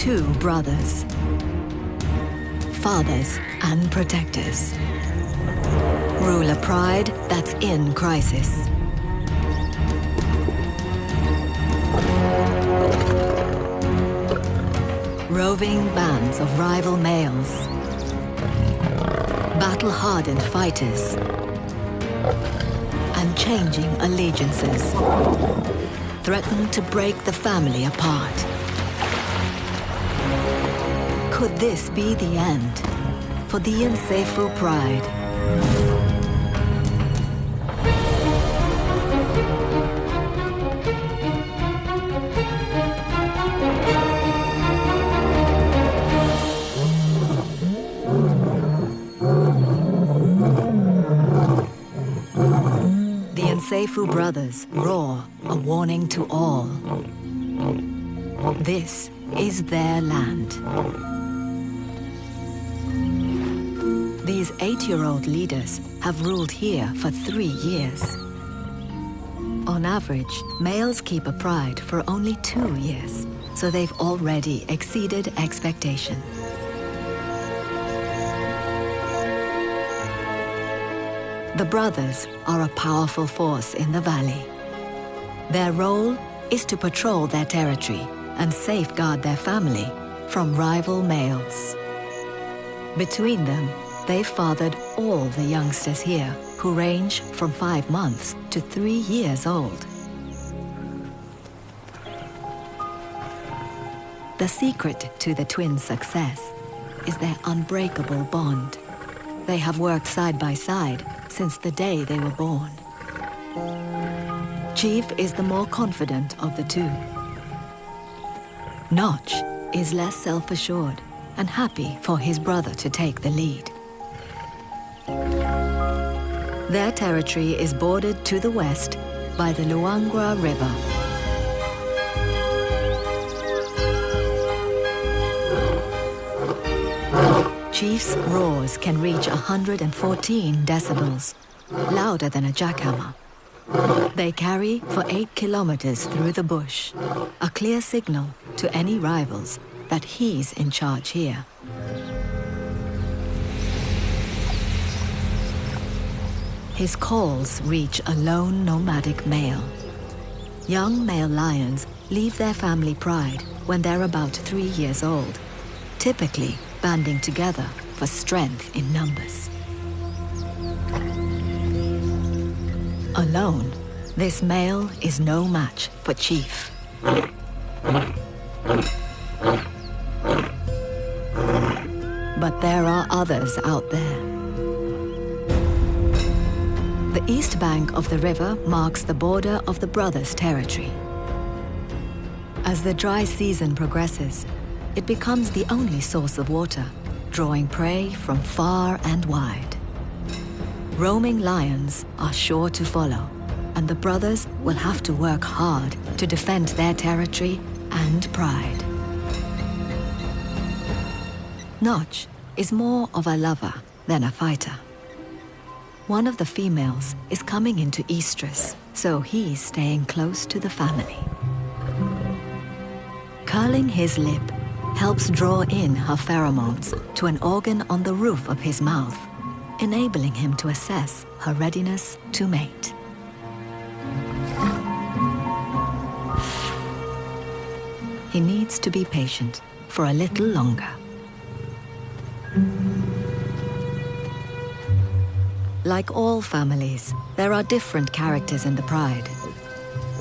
two brothers, fathers and protectors. Rule a pride that's in crisis. Roving bands of rival males, battle-hardened fighters, and changing allegiances threaten to break the family apart. Could this be the end for the Nsefu pride? The Nsefu brothers roar a warning to all. This is their land. These 8-year-old leaders have ruled here for 3 years. On average, males keep a pride for only 2 years, so they've already exceeded expectation. The brothers are a powerful force in the valley. Their role is to patrol their territory and safeguard their family from rival males. Between them, they've fathered all the youngsters here, who range from 5 months to 3 years old. The secret to the twins' success is their unbreakable bond. They have worked side by side since the day they were born. Chief is the more confident of the two. Notch is less self-assured and happy for his brother to take the lead. Their territory is bordered to the west by the Luangwa River. Chief's roars can reach 114 decibels, louder than a jackhammer. They carry for 8 kilometers through the bush, a clear signal to any rivals that he's in charge here. His calls reach a lone nomadic male. Young male lions leave their family pride when they're about 3 years old, typically banding together for strength in numbers. Alone, this male is no match for Chief. But there are others out there. The east bank of the river marks the border of the brothers' territory. As the dry season progresses, it becomes the only source of water, drawing prey from far and wide. Roaming lions are sure to follow, and the brothers will have to work hard to defend their territory and pride. Notch is more of a lover than a fighter. One of the females is coming into estrus, so he's staying close to the family. Curling his lip helps draw in her pheromones to an organ on the roof of his mouth, enabling him to assess her readiness to mate. He needs to be patient for a little longer. Like all families, there are different characters in the pride.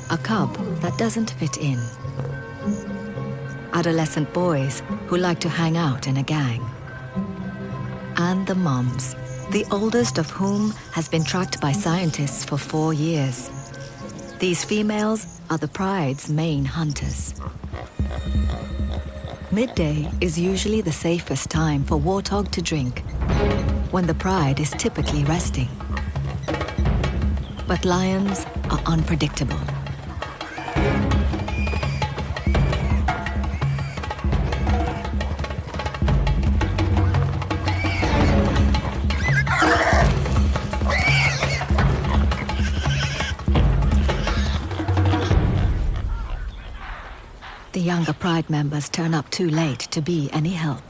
A cub that doesn't fit in. Adolescent boys who like to hang out in a gang. And the moms, the oldest of whom has been tracked by scientists for 4 years. These females are the pride's main hunters. Midday is usually the safest time for warthog to drink, when the pride is typically resting. But lions are unpredictable. The younger pride members turn up too late to be any help.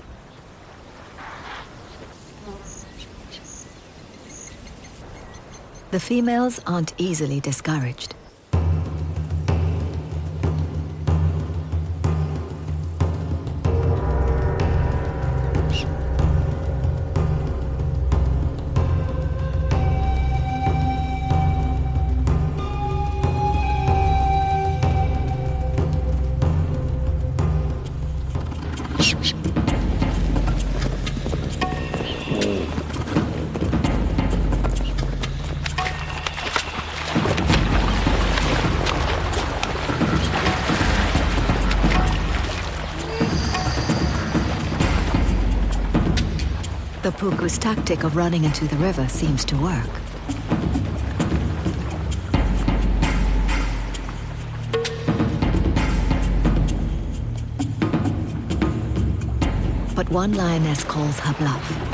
The females aren't easily discouraged. The puku's tactic of running into the river seems to work. But one lioness calls her bluff.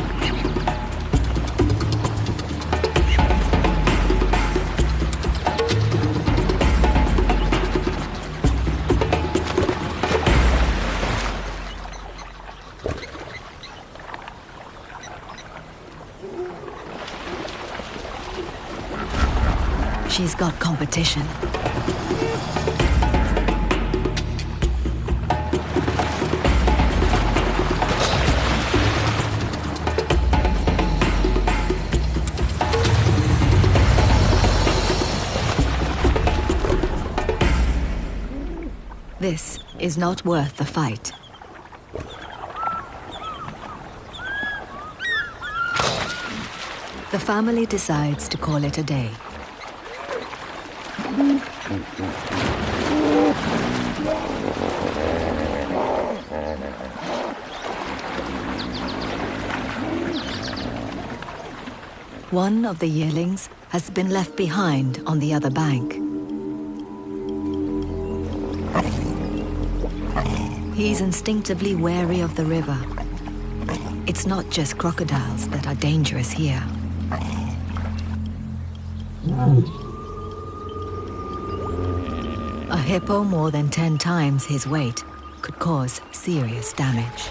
She's got competition. This is not worth the fight. The family decides to call it a day. One of the yearlings has been left behind on the other bank. He's instinctively wary of the river. It's not just crocodiles that are dangerous here. A hippo more than 10 times his weight could cause serious damage.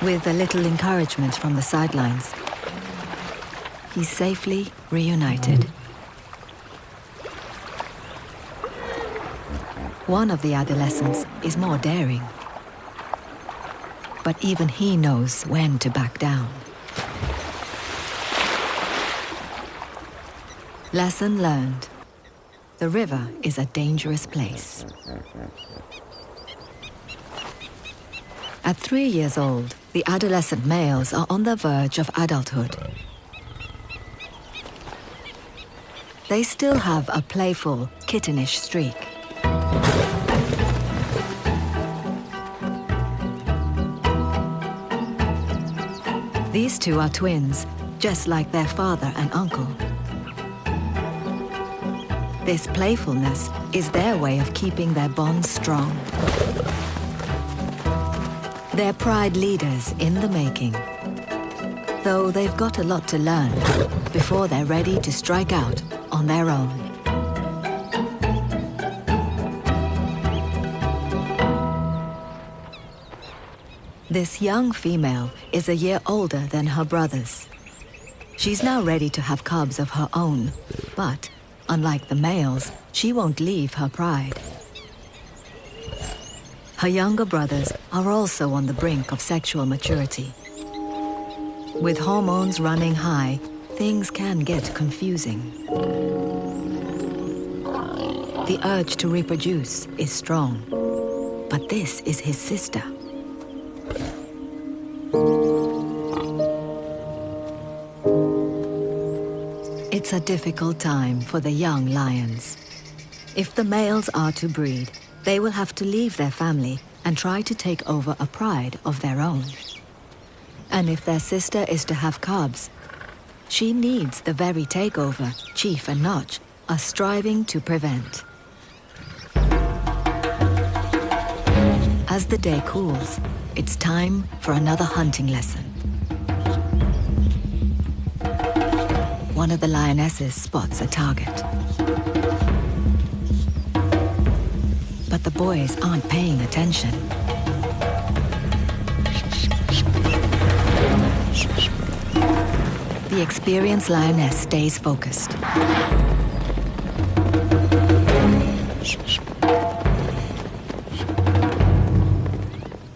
With a little encouragement from the sidelines, he's safely reunited. One of the adolescents is more daring, but even he knows when to back down. Lesson learned. The river is a dangerous place. At 3 years old, the adolescent males are on the verge of adulthood. They still have a playful, kittenish streak. These two are twins, just like their father and uncle. This playfulness is their way of keeping their bonds strong. They're pride leaders in the making, though they've got a lot to learn before they're ready to strike out on their own. This young female is a year older than her brothers. She's now ready to have cubs of her own, but unlike the males, she won't leave her pride. Her younger brothers are also on the brink of sexual maturity. With hormones running high, things can get confusing. The urge to reproduce is strong, but this is his sister. It's a difficult time for the young lions. If the males are to breed, they will have to leave their family and try to take over a pride of their own. And if their sister is to have cubs, she needs the very takeover Chief and Notch are striving to prevent. As the day cools, it's time for another hunting lesson. one of the lionesses spots a target. But the boys aren't paying attention. The experienced lioness stays focused.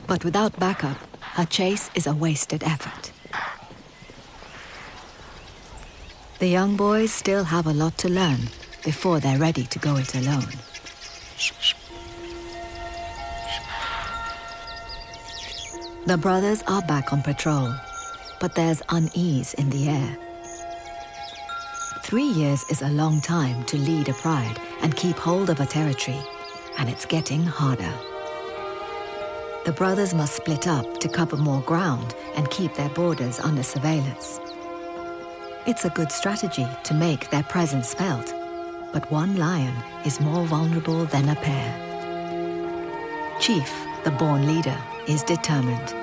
But without backup, her chase is a wasted effort. The young boys still have a lot to learn before they're ready to go it alone. The brothers are back on patrol, but there's unease in the air. 3 years is a long time to lead a pride and keep hold of a territory, and it's getting harder. The brothers must split up to cover more ground and keep their borders under surveillance. It's a good strategy to make their presence felt, but one lion is more vulnerable than a pair. Chief, the born leader, is determined,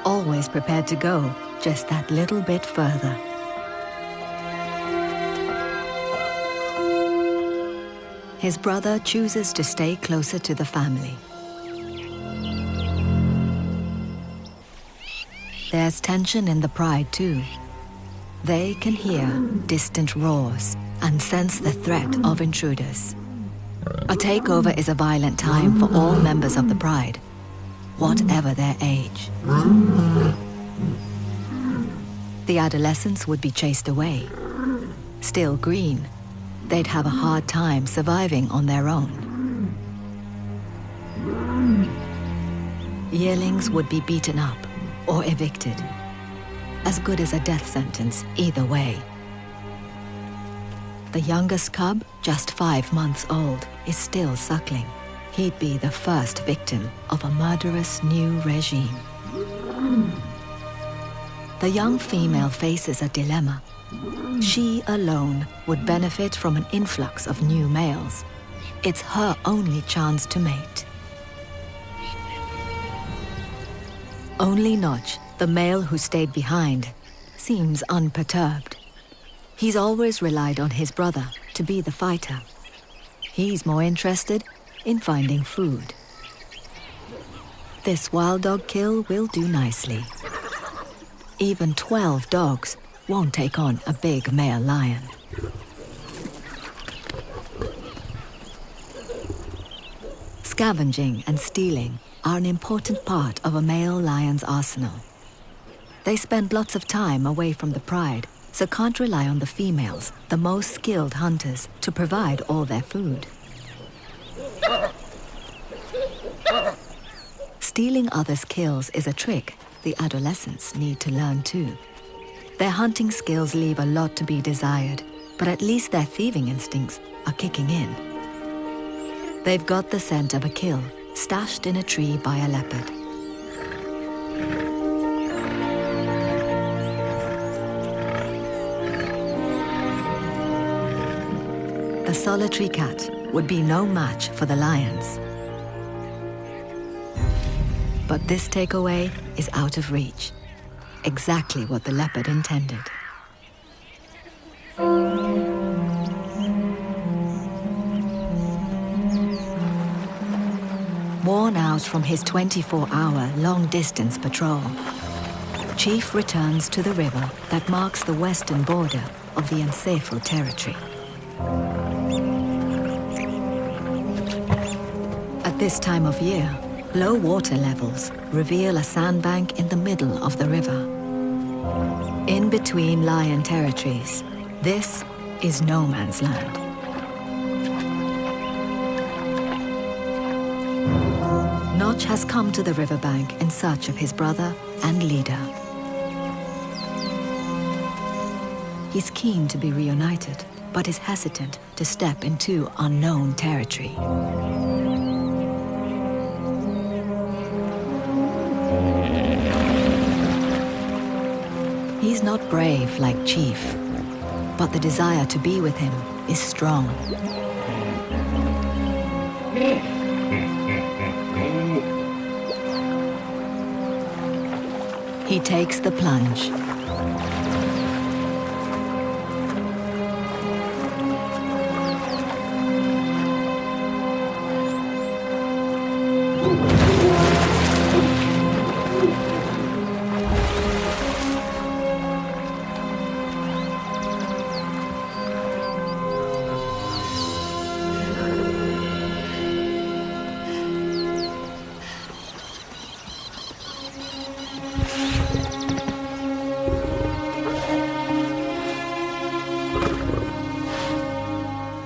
always prepared to go just that little bit further. His brother chooses to stay closer to the family. There's tension in the pride too. They can hear distant roars and sense the threat of intruders. A takeover is a violent time for all members of the pride, whatever their age. The adolescents would be chased away. Still green, they'd have a hard time surviving on their own. Yearlings would be beaten up or evicted. As good as a death sentence either way. The youngest cub, just 5 months old, is still suckling. He'd be the first victim of a murderous new regime. The young female faces a dilemma. She alone would benefit from an influx of new males. It's her only chance to mate. Only Notch, the male who stayed behind, seems unperturbed. He's always relied on his brother to be the fighter. He's more interested in finding food. This wild dog kill will do nicely. Even 12 dogs won't take on a big male lion. Scavenging and stealing are an important part of a male lion's arsenal. They spend lots of time away from the pride, so can't rely on the females, the most skilled hunters, to provide all their food. Stealing others' kills is a trick the adolescents need to learn too. Their hunting skills leave a lot to be desired, but at least their thieving instincts are kicking in. They've got the scent of a kill, stashed in a tree by a leopard. The solitary cat would be no match for the lions. But this takeaway is out of reach. Exactly what the leopard intended. Worn out from his 24-hour long-distance patrol, Chief returns to the river that marks the western border of the Nsefo territory. At this time of year, low water levels reveal a sandbank in the middle of the river. In between lion territories, this is no man's land. Notch has come to the riverbank in search of his brother and leader. He's keen to be reunited, but is hesitant to step into unknown territory. He's not brave like Chief, but the desire to be with him is strong. He takes the plunge.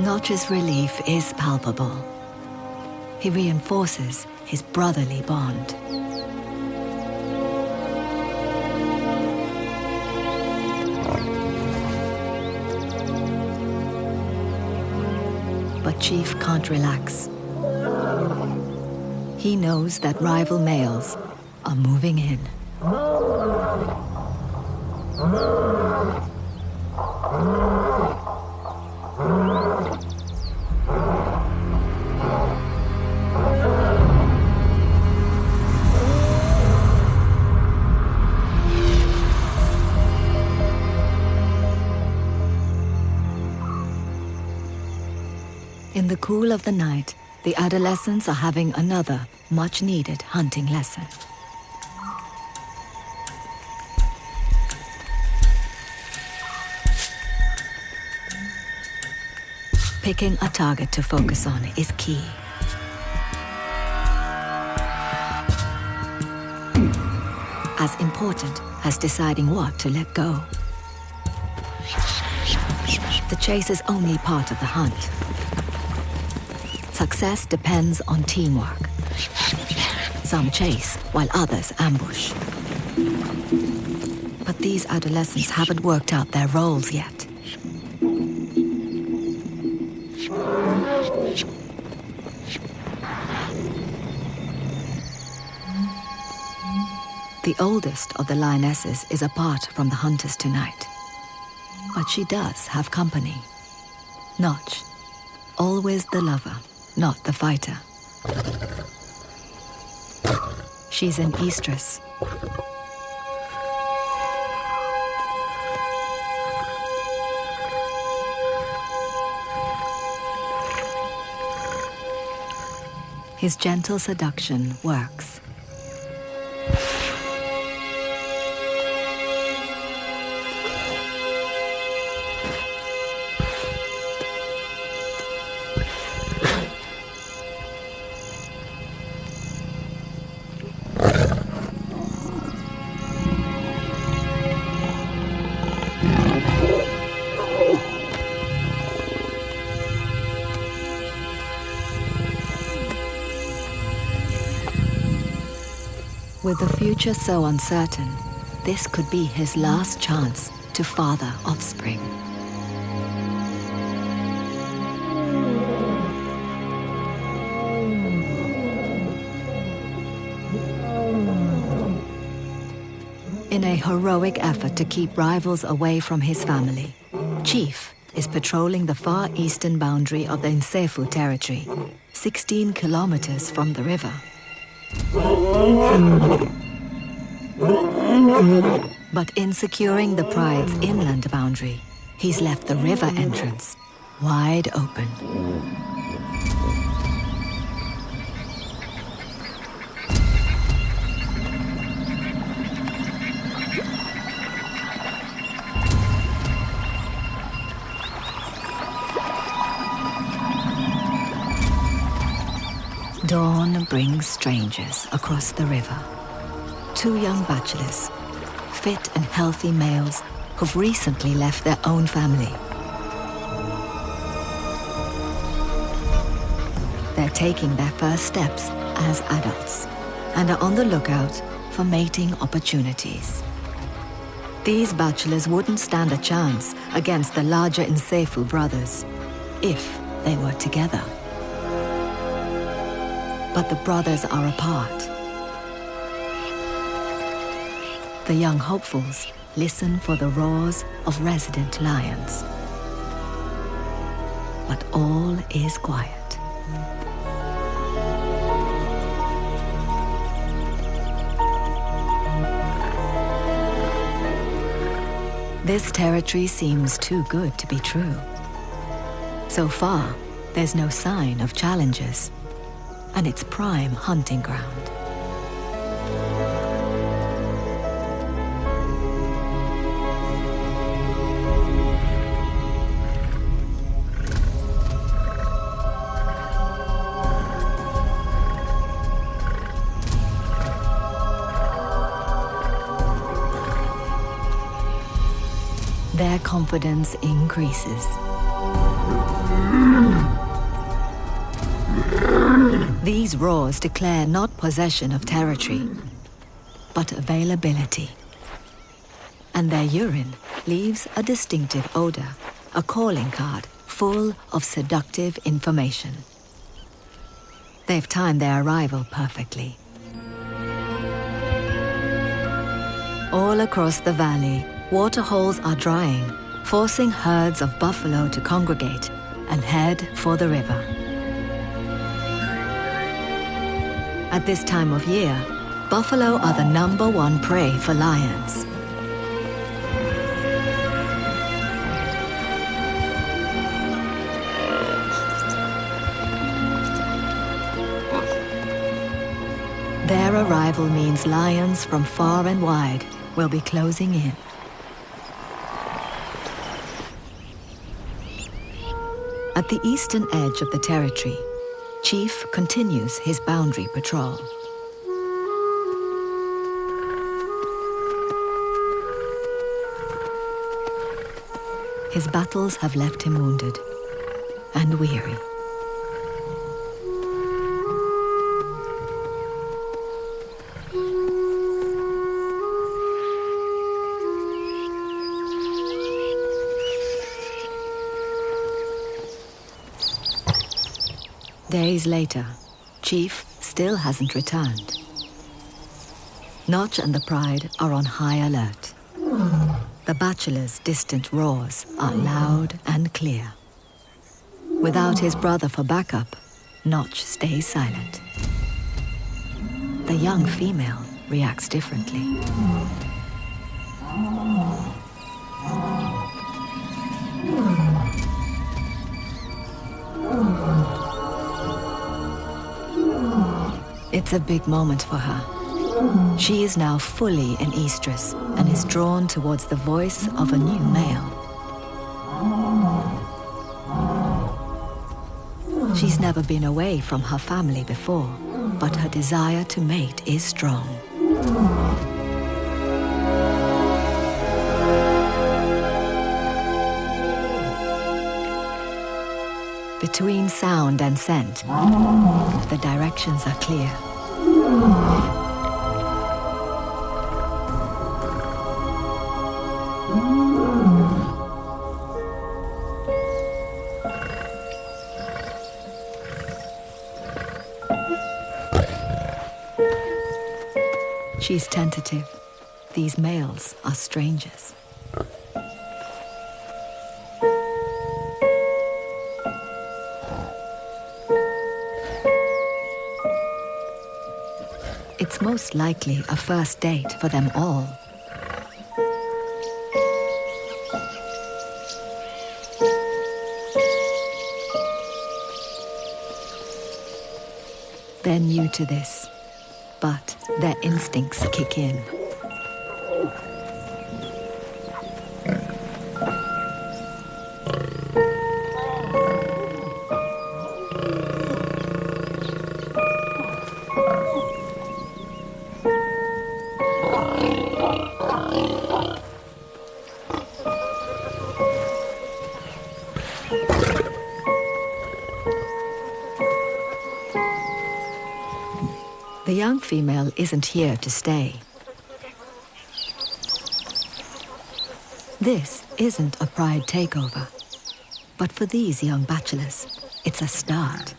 Notch's relief is palpable. He reinforces his brotherly bond. But Chief can't relax. He knows that rival males are moving in. In the cool of the night, the adolescents are having another much-needed hunting lesson. Picking a target to focus on is key. As important as deciding what to let go. The chase is only part of the hunt. Success depends on teamwork. Some chase while others ambush. But these adolescents haven't worked out their roles yet. The oldest of the lionesses is apart from the hunters tonight. But she does have company. Notch, always the lover, not the fighter. She's an estrus. His gentle seduction works. With the future so uncertain, this could be his last chance to father offspring. In a heroic effort to keep rivals away from his family, Chief is patrolling the far eastern boundary of the Nsefu territory, 16 kilometers from the river. But in securing the pride's inland boundary, he's left the river entrance wide open. Dawn brings strangers across the river. Two young bachelors, fit and healthy males who've recently left their own family. They're taking their first steps as adults and are on the lookout for mating opportunities. These bachelors wouldn't stand a chance against the larger Nsefu brothers if they were together. But the brothers are apart. The young hopefuls listen for the roars of resident lions. But all is quiet. This territory seems too good to be true. So far, there's no sign of challengers, and it's prime hunting ground. Their confidence increases. These roars declare not possession of territory, but availability. And their urine leaves a distinctive odor, a calling card full of seductive information. They've timed their arrival perfectly. All across the valley, waterholes are drying, forcing herds of buffalo to congregate and head for the river. At this time of year, buffalo are the #1 prey for lions. Their arrival means lions from far and wide will be closing in. At the eastern edge of the territory, Chief continues his boundary patrol. His battles have left him wounded and weary. Days later, Chief still hasn't returned. Notch and the Pride are on high alert. The bachelor's distant roars are loud and clear. Without his brother for backup, Notch stays silent. The young female reacts differently. It's a big moment for her. She is now fully in estrus and is drawn towards the voice of a new male. She's never been away from her family before, but her desire to mate is strong. Between sound and scent, the directions are clear. She's tentative. These males are strangers. It's most likely a first date for them all. They're new to this, but their instincts kick in. The young female isn't here to stay. This isn't a pride takeover, but for these young bachelors, it's a start.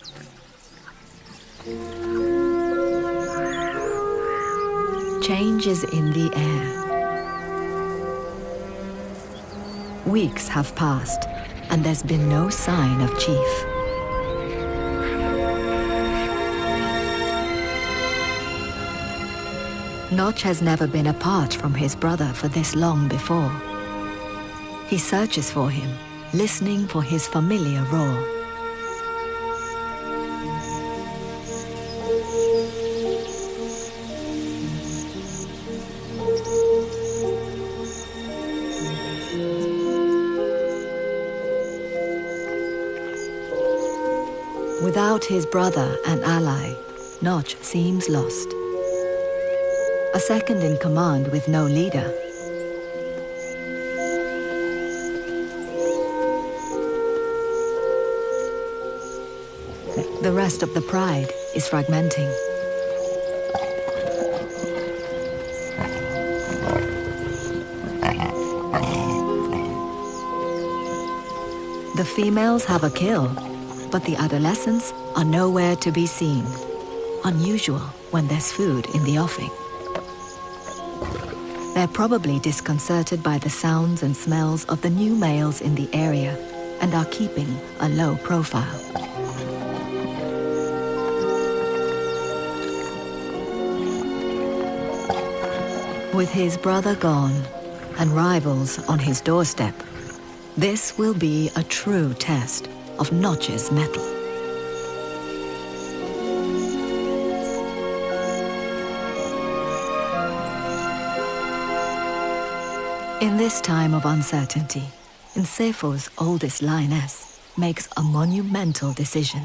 Change is in the air. Weeks have passed, and there's been no sign of Chief. Notch has never been apart from his brother for this long before. He searches for him, listening for his familiar roar. Without his brother and ally, Notch seems lost. A second in command with no leader. The rest of the pride is fragmenting. The females have a kill, but the adolescents are nowhere to be seen. Unusual when there's food in the offing. They're probably disconcerted by the sounds and smells of the new males in the area and are keeping a low profile. With his brother gone and rivals on his doorstep, this will be a true test of Notch's mettle. In this time of uncertainty, Nsefo's oldest lioness makes a monumental decision.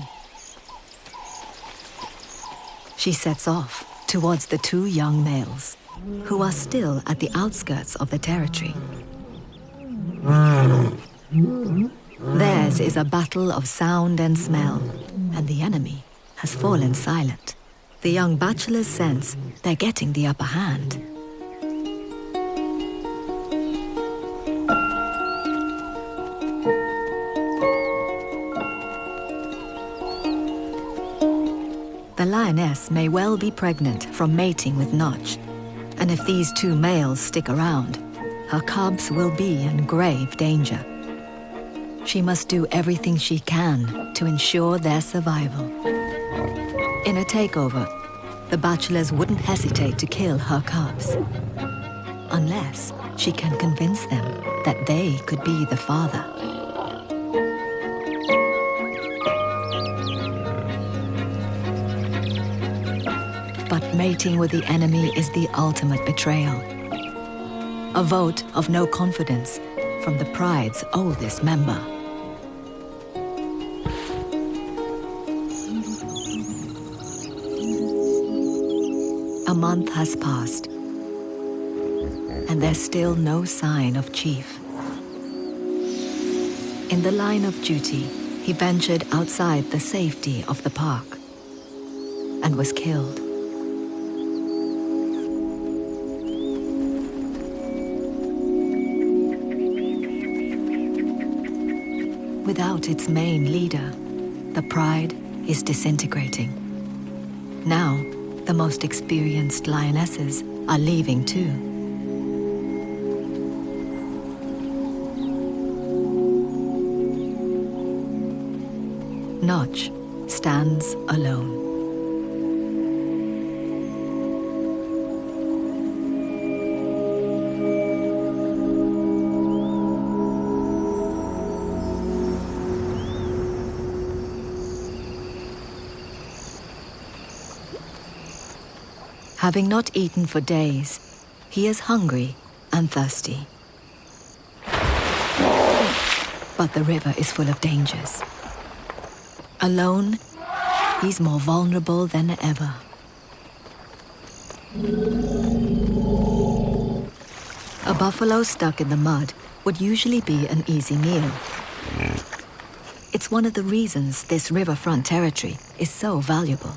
She sets off towards the two young males, who are still at the outskirts of the territory. Theirs is a battle of sound and smell, and the enemy has fallen silent. The young bachelors sense they're getting the upper hand. The lioness may well be pregnant from mating with Notch, and if these two males stick around, her cubs will be in grave danger. She must do everything she can to ensure their survival. In a takeover, the bachelors wouldn't hesitate to kill her cubs, unless she can convince them that they could be the father. But mating with the enemy is the ultimate betrayal. A vote of no confidence from the pride's oldest member. A month has passed, and there's still no sign of Chief. In the line of duty, he ventured outside the safety of the park and was killed. Without its main leader, the pride is disintegrating. Now, the most experienced lionesses are leaving too. Notch stands alone. Having not eaten for days, he is hungry and thirsty. But the river is full of dangers. Alone, he's more vulnerable than ever. A buffalo stuck in the mud would usually be an easy meal. It's one of the reasons this riverfront territory is so valuable.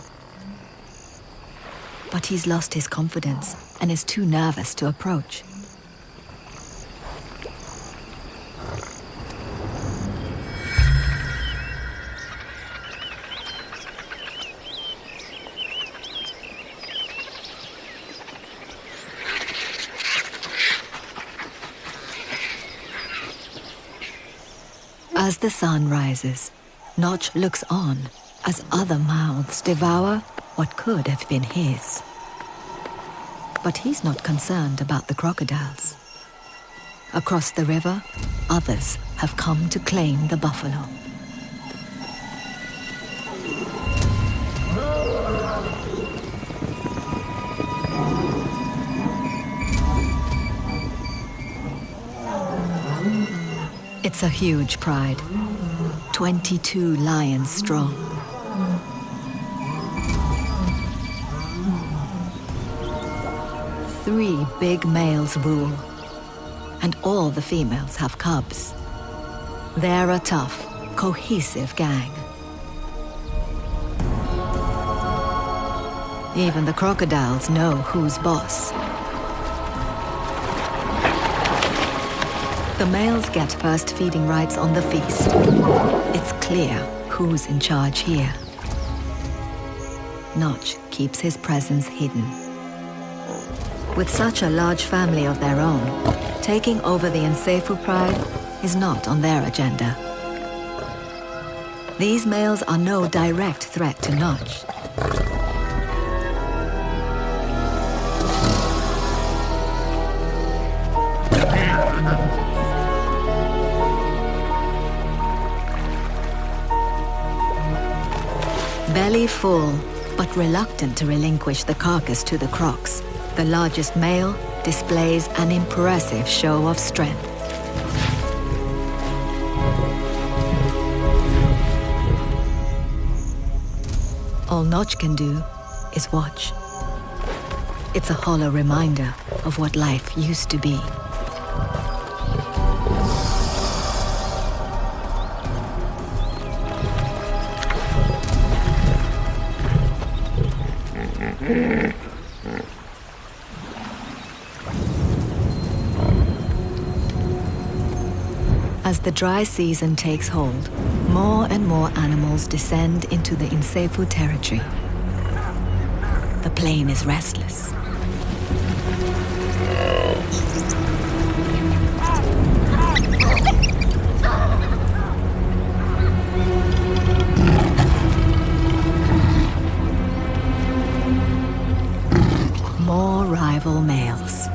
But he's lost his confidence and is too nervous to approach. As the sun rises, Notch looks on as other mouths devour what could have been his. But he's not concerned about the crocodiles. Across the river, others have come to claim the buffalo. It's a huge pride, 22 lions strong. Three big males rule, and all the females have cubs. They're a tough, cohesive gang. Even the crocodiles know who's boss. The males get first feeding rights on the feast. It's clear who's in charge here. Notch keeps his presence hidden. With such a large family of their own, taking over the Nsefu pride is not on their agenda. These males are no direct threat to Notch. Belly full, but reluctant to relinquish the carcass to the crocs, the largest male displays an impressive show of strength. All Notch can do is watch. It's a hollow reminder of what life used to be. As the dry season takes hold, more and more animals descend into the Nsefu territory. The plain is restless. More rival males.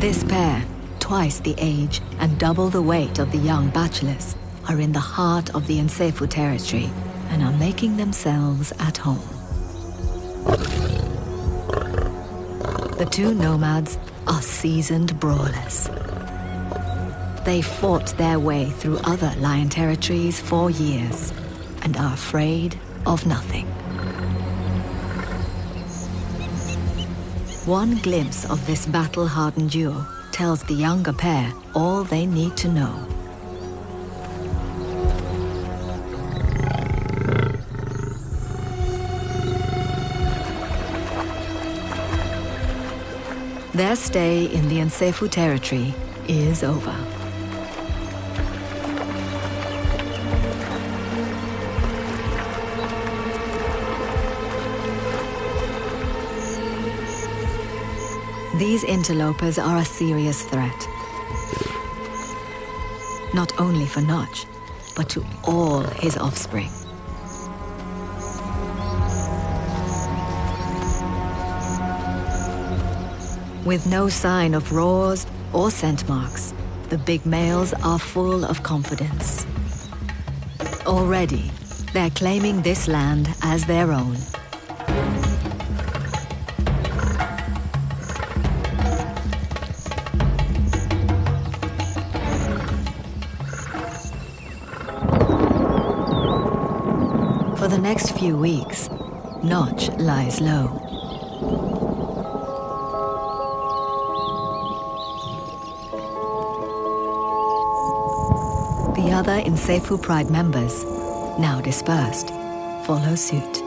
This pair, twice the age and double the weight of the young bachelors, are in the heart of the Nsefu territory and are making themselves at home. The two nomads are seasoned brawlers. They fought their way through other lion territories for years and are afraid of nothing. One glimpse of this battle-hardened duo tells the younger pair all they need to know. Their stay in the Nsefu territory is over. These interlopers are a serious threat. Not only for Notch, but to all his offspring. With no sign of roars or scent marks, the big males are full of confidence. Already, they're claiming this land as their own. For the next few weeks, Notch lies low. The other Nsefu Pride members, now dispersed, follow suit.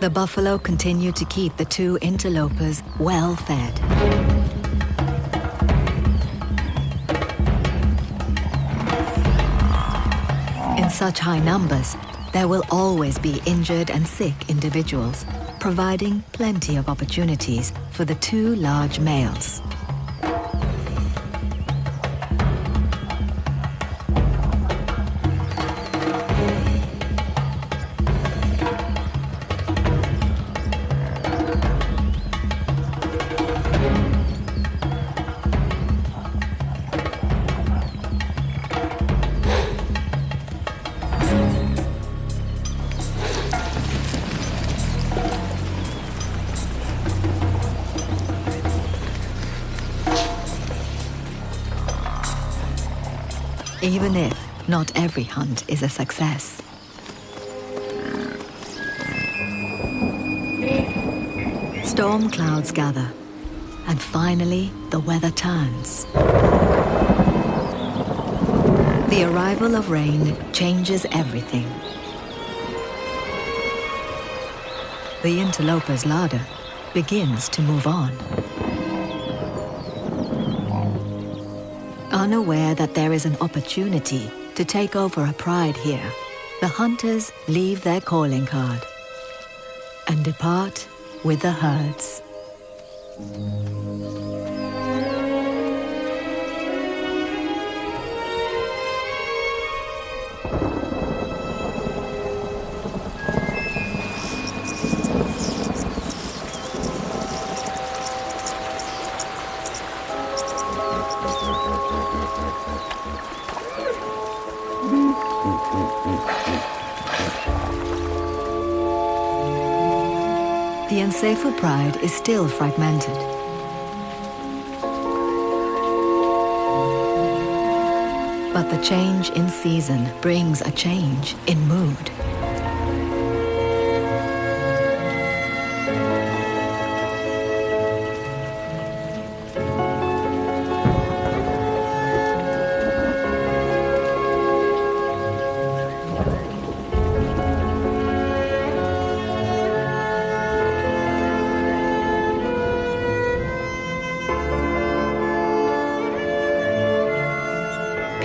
The buffalo continue to keep the two interlopers well fed. In such high numbers, there will always be injured and sick individuals, providing plenty of opportunities for the two large males. even if not every hunt is a success. Storm clouds gather, and finally the weather turns. The arrival of rain changes everything. The interloper's larder begins to move on. Unaware that there is an opportunity to take over a pride here, the hunters leave their calling card and depart with the herds. The Nsefu pride is still fragmented. But the change in season brings a change in mood.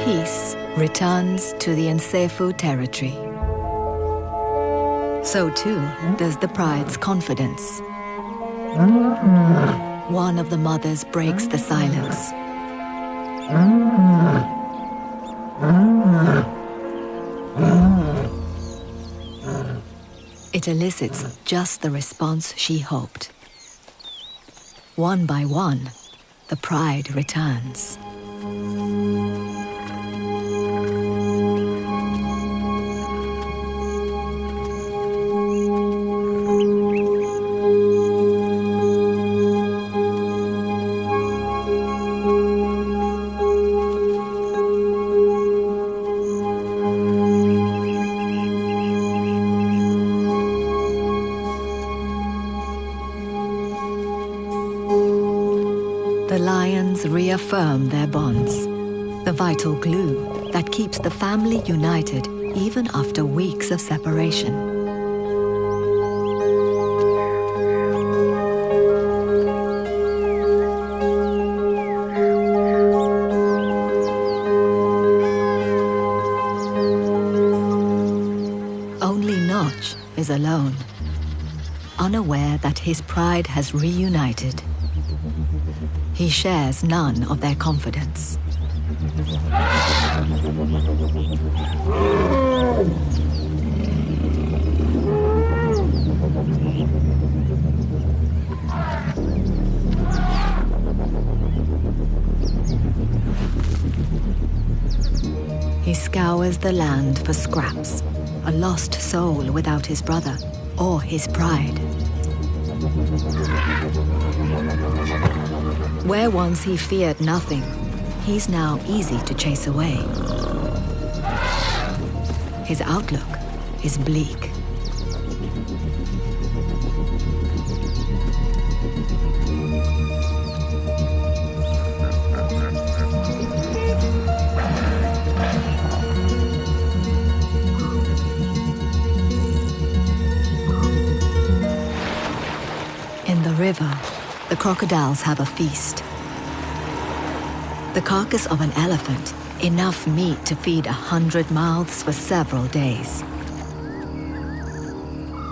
Peace returns to the Nsefu territory. So too does the pride's confidence. One of the mothers breaks the silence. It elicits just the response she hoped. One by one, the pride returns. The lions reaffirm their bonds, the vital glue that keeps the family united even after weeks of separation. Only Notch is alone, unaware that his pride has reunited. He shares none of their confidence. He scours the land for scraps, a lost soul without his brother or his pride. Where once he feared nothing, he's now easy to chase away. His outlook is bleak. In the river, the crocodiles have a feast. The carcass of an elephant, enough meat to feed 100 mouths for several days.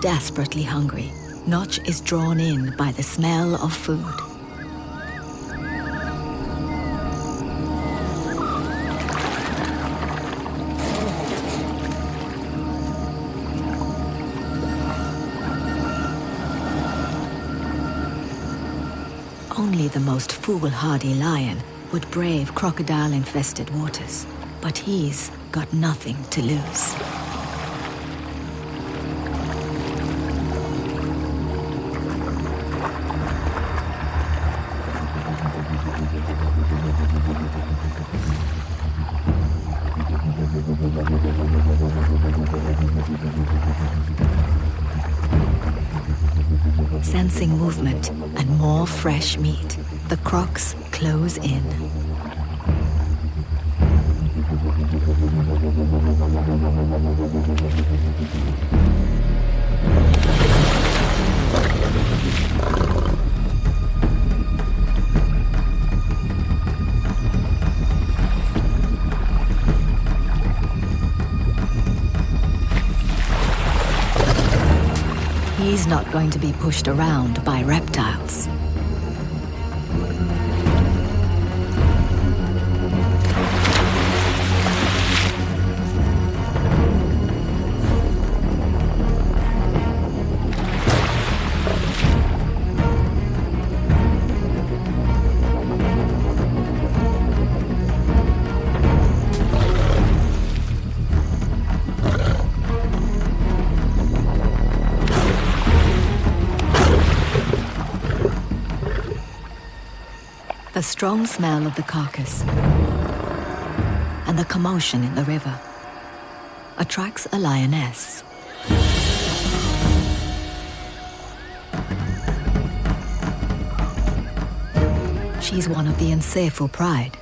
Desperately hungry, Notch is drawn in by the smell of food. Only the most foolhardy lion would brave crocodile-infested waters, but he's got nothing to lose. Sensing movement and more fresh meat, the crocs close in. He's not going to be pushed around by reptiles. The strong smell of the carcass and the commotion in the river attracts a lioness. She's one of the Nsefu pride,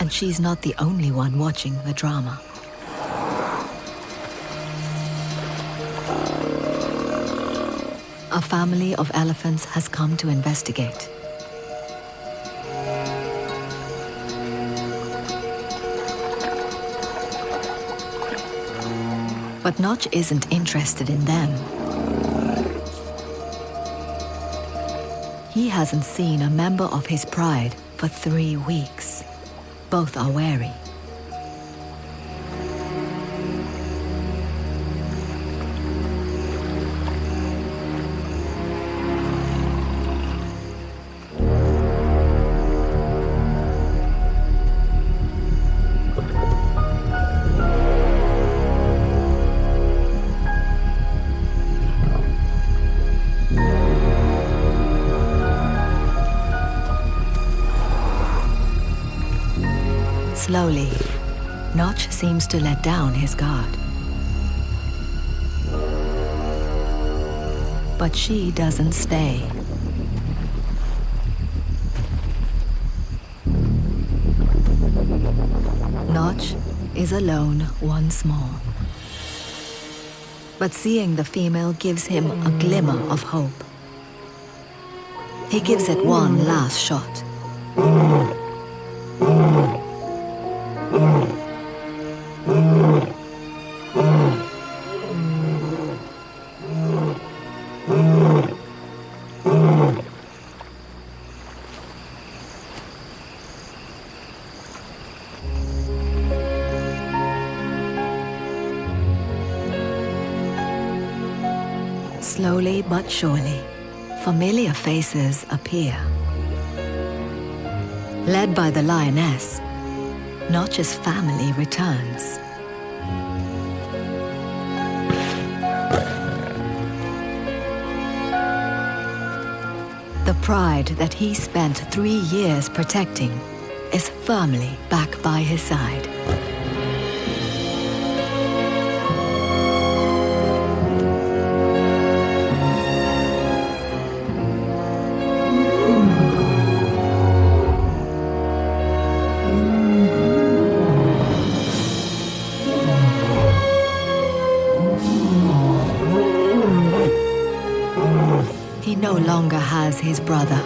and she's not the only one watching the drama. A family of elephants has come to investigate. But Notch isn't interested in them. He hasn't seen a member of his pride for 3 weeks. Both are wary. Slowly, Notch seems to let down his guard. But she doesn't stay. Notch is alone once more. But seeing the female gives him a glimmer of hope. He gives it one last shot. Slowly but surely, familiar faces appear. Led by the lioness, Notch's family returns. The pride that he spent 3 years protecting is firmly back by his side. He no longer has his brother,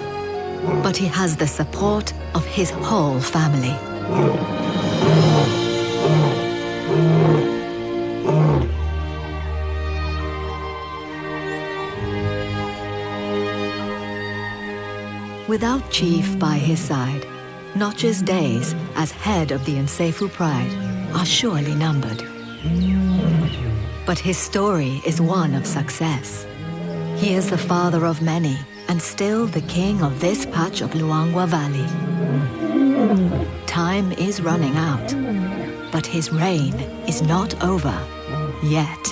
but he has the support of his whole family. Without Chief by his side, Notch's days as head of the Nsefu pride are surely numbered. But his story is one of success. He is the father of many, and still the king of this patch of Luangwa Valley. Time is running out, but his reign is not over yet.